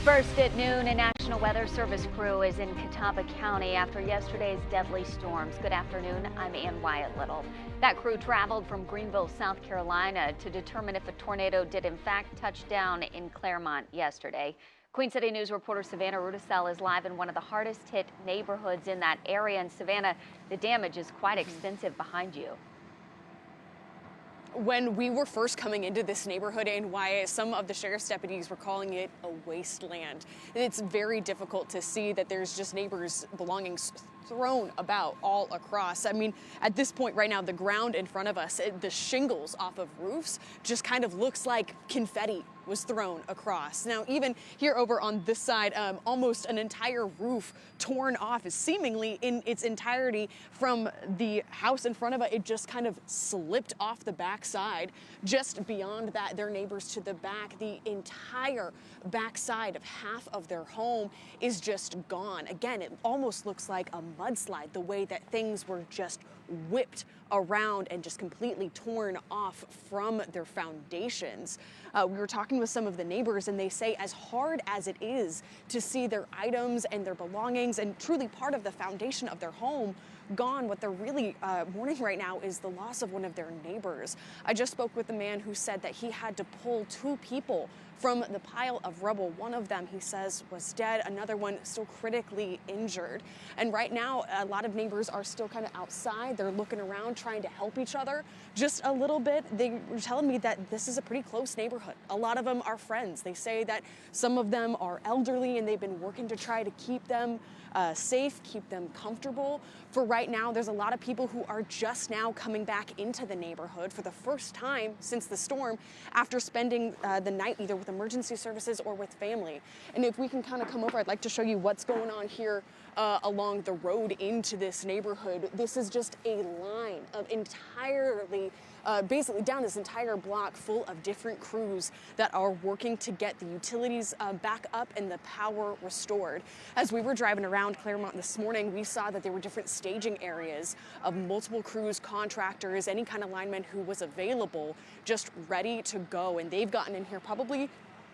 First at noon, a National Weather Service crew is in Catawba County after yesterday's deadly storms. Good afternoon, I'm Ann Wyatt Little. That crew traveled from Greenville, South Carolina to determine if a tornado did in fact touch down in Claremont yesterday. Queen City News reporter Savannah Rudisell is live in one of the hardest hit neighborhoods in that area. And Savannah, the damage is quite extensive behind you. When we were first coming into this neighborhood in Wyatt, some of the sheriff's deputies were calling it a wasteland. It's very difficult to see that there's just neighbors' belongings thrown about all across. I mean, at this point right now, the ground in front of us, the shingles off of roofs just kind of looks like confetti was thrown across. Now, even here over on this side, almost an entire roof torn off is seemingly in its entirety from the house in front of it. It just kind of slipped off the backside. Just beyond that, their neighbors to the back, the entire backside of half of their home is just gone. Again, it almost looks like a mudslide, the way that things were just whipped around and just completely torn off from their foundations. We were talking with some of the neighbors, and they say as hard as it is to see their items and their belongings and truly part of the foundation of their home gone, what they're really mourning right now is the loss of one of their neighbors. I just spoke with a man who said that he had to pull two people from the pile of rubble. One of them, he says, was dead. Another one still critically injured. And right now, a lot of neighbors are still kind of outside. They're looking around, trying to help each other just a little bit. They were telling me that this is a pretty close neighborhood. A lot of them are friends. They say that some of them are elderly and they've been working to try to keep them safe, keep them comfortable. For right now, there's a lot of people who are just now coming back into the neighborhood for the first time since the storm after spending the night either with emergency services or with family. And if we can kind of come over, I'd like to show you what's going on here along the road into this neighborhood. This is just a line of entirely basically down this entire block full of different crews that are working to get the utilities back up and the power restored. As we were driving around Claremont this morning, we saw that there were different staging areas of multiple crews, contractors, any kind of lineman who was available, just ready to go. And they've gotten in here probably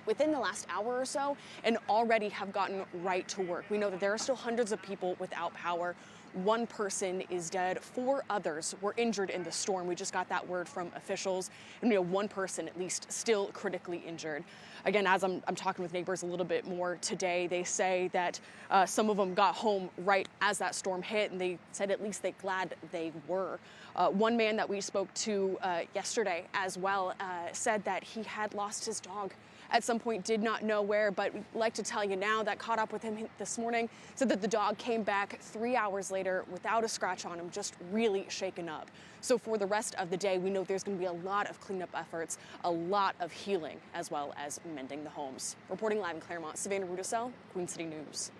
within the last hour or so and already have gotten right to work. We know that there are still hundreds of people without power. One person is dead. 4 others were injured in the storm. We just got that word from officials. And one person at least still critically injured. Again, as I'm talking with neighbors a little bit more today, they say that some of them got home right as that storm hit, and they said at least they're glad they were. One man that we spoke to yesterday as well said that he had lost his dog at some point, did not know where, but we'd like to tell you now that caught up with him this morning, said that the dog came back 3 hours later without a scratch on him, just really shaken up. So for the rest of the day, we know there's going to be a lot of cleanup efforts, a lot of healing, as well as mending the homes. Reporting live in Claremont, Savannah Rudisell, Queen City News.